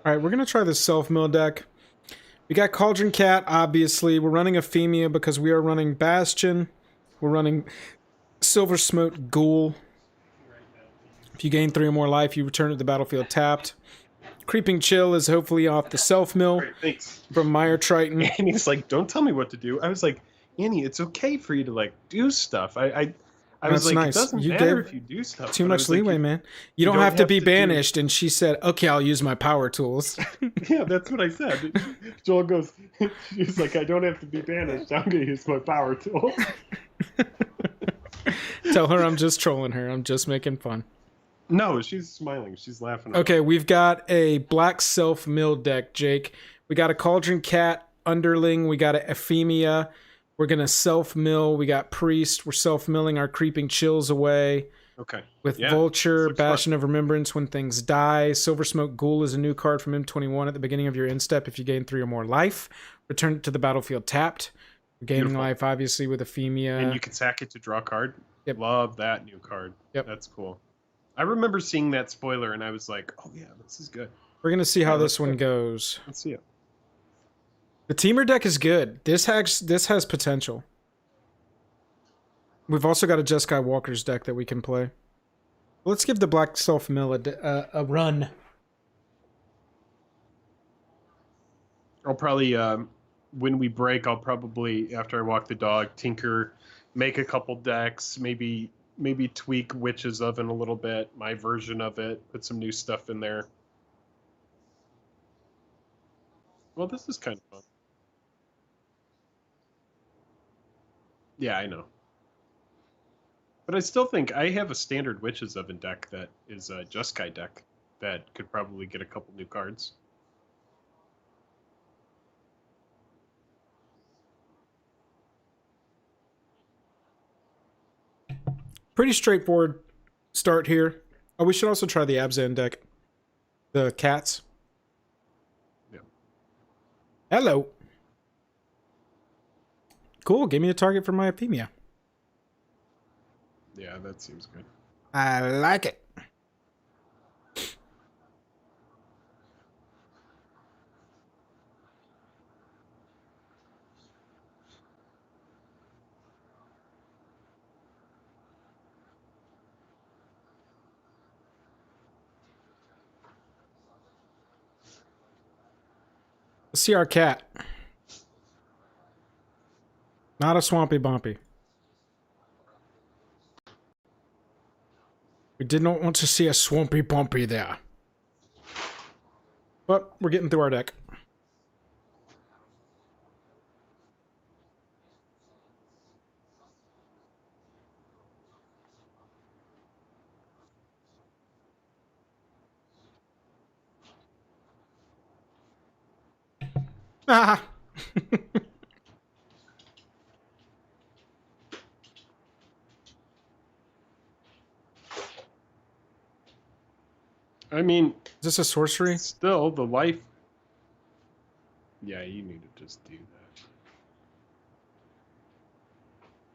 All right, we're going to try this self-mill deck. We got Cauldron Cat, obviously. We're running Ephemia because we are running Bastion. We're running Silver Smoke Ghoul. If you gain 3 or more life, you return to the battlefield tapped. Creeping Chill is hopefully off the self-mill. Great, thanks. From Meyer Triton. And he's like, don't tell me what to do. I was like, Annie, it's okay for you to, like, do stuff. I was like, nice. It doesn't matter if you do stuff. Too much leeway, like, man. You don't have to be banished. And she said, okay, I'll use my power tools. Yeah, that's what I said. Joel goes, she's like, I don't have to be banished. I'm going to use my power tools. Tell her I'm just trolling her. I'm just making fun. No, she's smiling. She's laughing. Okay, we've got a black self-mill deck, Jake. We got a Cauldron Cat Underling. We got a Ephemia. We're going to self-mill. We got Priest. We're self-milling our Creeping Chills away. Okay. With Vulture, Bastion of Remembrance when things die. Silver Smoke Ghoul is a new card from M21 at the beginning of your end step if you gain 3 or more life. Return it to the battlefield tapped. We're gaining life, obviously, with Ephemia. And you can sack it to draw a card. Yep. Love that new card. Yep. That's cool. I remember seeing that spoiler, and I was like, oh, yeah, this is good. We're going to see how this one goes. Let's see it. The Teamer deck is good. This has potential. We've also got a Jeskai Walker's deck that we can play. Let's give the Black Self-Mill a run. I'll probably, when we break, I'll probably, after I walk the dog, tinker, make a couple decks, maybe tweak Witch's Oven a little bit, my version of it, put some new stuff in there. Well, this is kind of fun. Yeah, I know. But I still think I have a standard Witch's Oven deck that is a Jeskai deck that could probably get a couple new cards. Pretty straightforward start here. Oh, we should also try the Abzan deck. The cats. Yeah. Hello. Cool. Give me a target for my Ephemia. Yeah, that seems good. I like it. Let's see our cat. Not a Swampy Bumpy. We did not want to see a Swampy Bumpy there. But we're getting through our deck. Ah! I mean, is this a sorcery? Still, the life. Yeah, you need to just do that.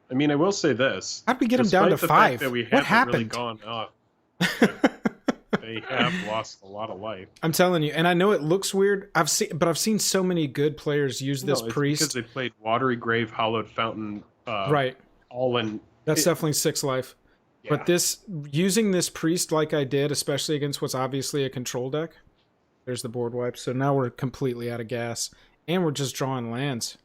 I mean, I will say this. How'd we get him down to 5? What happened? Really gone up, they have lost a lot of life. I'm telling you, and I know it looks weird. I've seen so many good players use this priest because they played Watery Grave, Hallowed Fountain, right? All in. That's definitely 6 life. Yeah. But using this priest like I did, especially against what's obviously a control deck. There's the board wipe. So now we're completely out of gas, and we're just drawing lands.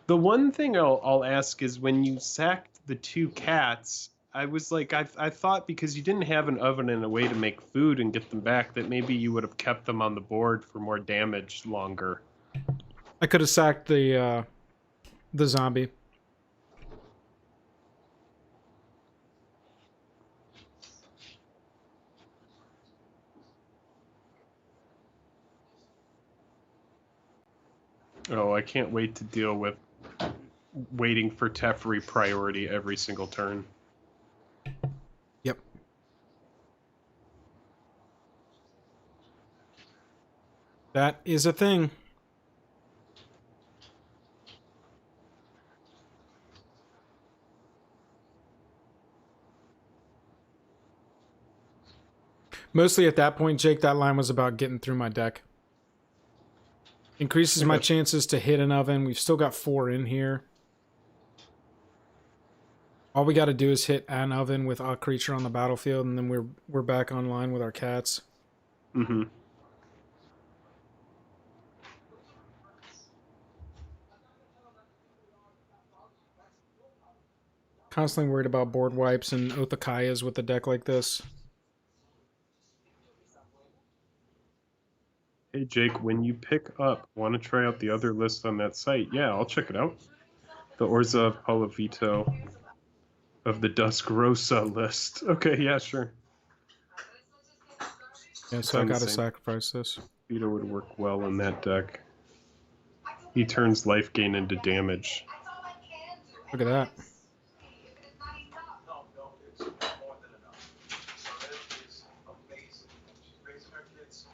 The one thing I'll ask is when you sacked the 2 cats, I was like, I thought because you didn't have an oven and a way to make food and get them back, that maybe you would have kept them on the board for more damage longer. I could have sacked the zombie. Oh, I can't wait to deal with waiting for Teferi priority every single turn. Yep. That is a thing. Mostly at that point, Jake, that line was about getting through my deck. Increases my chances to hit an oven. We've still got 4 in here. All we got to do is hit an oven with a creature on the battlefield, and then we're back online with our cats. Mm-hmm. Constantly worried about board wipes and Othakayas with a deck like this. Hey Jake, when you pick up, want to try out the other list on that site? Yeah, I'll check it out. The Orza Palavito of the Dusk Rosa list. Okay, yeah, sure. Yeah, so I gotta sacrifice this. Vito would work well in that deck. He turns life gain into damage. Look at that.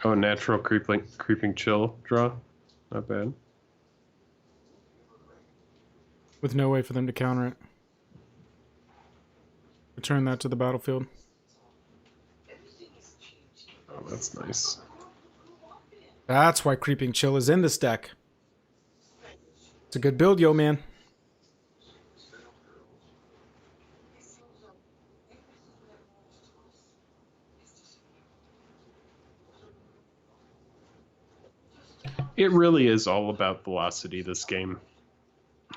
Oh, natural creeping chill draw. Not bad. With no way for them to counter it. Return that to the battlefield. Oh, that's nice. That's why Creeping Chill is in this deck. It's a good build, yo, man. It really is all about velocity, this game.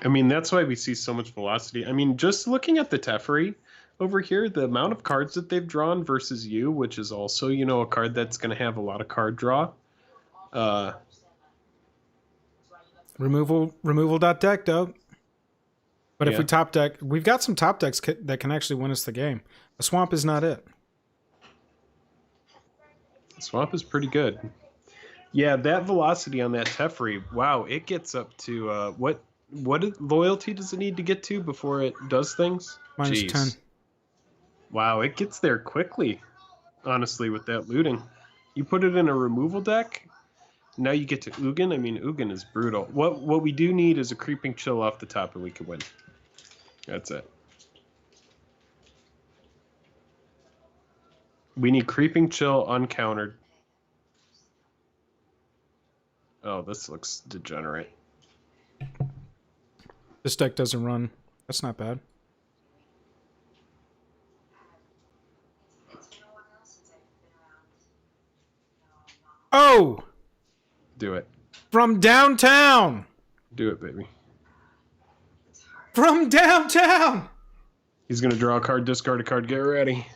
I mean, that's why we see so much velocity. I mean, just looking at the Teferi over here, the amount of cards that they've drawn versus you, which is also, you know, a card that's going to have a lot of card draw. Removal.deck, though. But if Yeah. we top deck, we've got some top decks that can actually win us the game. A swamp is not it. Swamp is pretty good. Yeah, that velocity on that Teferi, wow, it gets up to what loyalty does it need to get to before it does things? Minus Jeez. 10. Wow, it gets there quickly, honestly, with that looting. You put it in a removal deck, now you get to Ugin. I mean, Ugin is brutal. What we do need is a Creeping Chill off the top and we can win. That's it. We need Creeping Chill uncountered. Oh, this looks degenerate. This deck doesn't run. That's not bad. Oh! Do it. From downtown! Do it, baby. From downtown! He's going to draw a card, discard a card, get ready.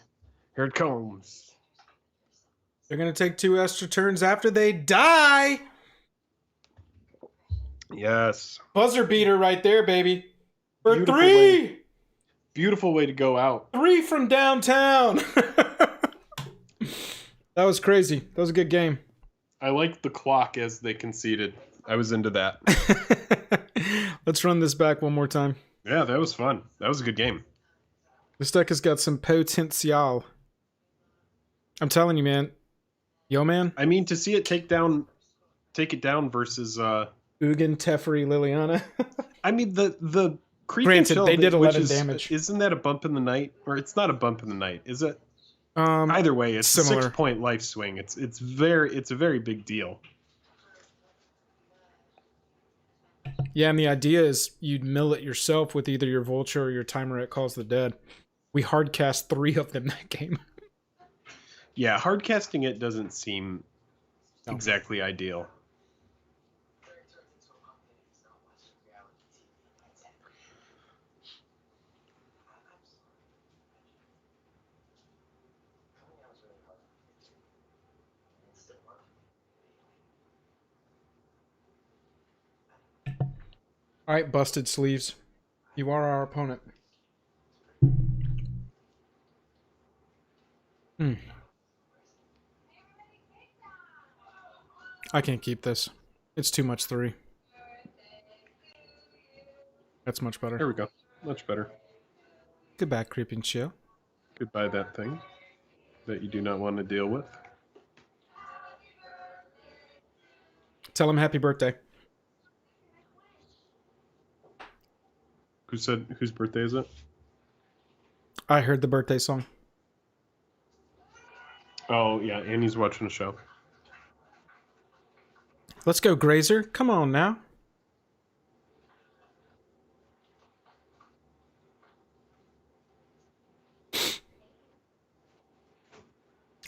Here it comes. They're going to take 2 extra turns after they die! Yes. Buzzer beater right there, baby. For Beautiful 3! way. Beautiful way to go out. 3 from downtown! That was crazy. That was a good game. I liked the clock as they conceded. I was into that. Let's run this back one more time. Yeah, that was fun. That was a good game. This deck has got some potential. I'm telling you, man. Yo, man. I mean, to see it take it down versus Ugin, Teferi, Liliana. I mean the creeping Granted, chill, they did 11 which damage. Isn't that a bump in the night? Or it's not a bump in the night, is it? Either way, it's similar. a 6-point life swing. It's a very big deal. Yeah, and the idea is you'd mill it yourself with either your Vulture or your Timer at Calls the Dead. We hardcast 3 of them that game. Yeah, hardcasting it doesn't seem exactly ideal. All right, busted sleeves. You are our opponent. I can't keep this. It's too much 3. That's much better. There we go. Much better. Goodbye, Creeping Chill. Goodbye, that thing that you do not want to deal with. Tell him happy birthday. Who said whose birthday is it? I heard the birthday song. Oh, yeah, and he's watching a show. Let's go, Grazer. Come on now.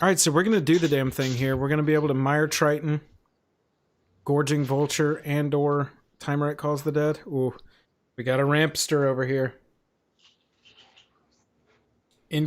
All right, so we're going to do the damn thing here. We're going to be able to Mire Triton, Gorging Vulture, and or Timerite Calls the Dead. Ooh, we got a Rampster over here.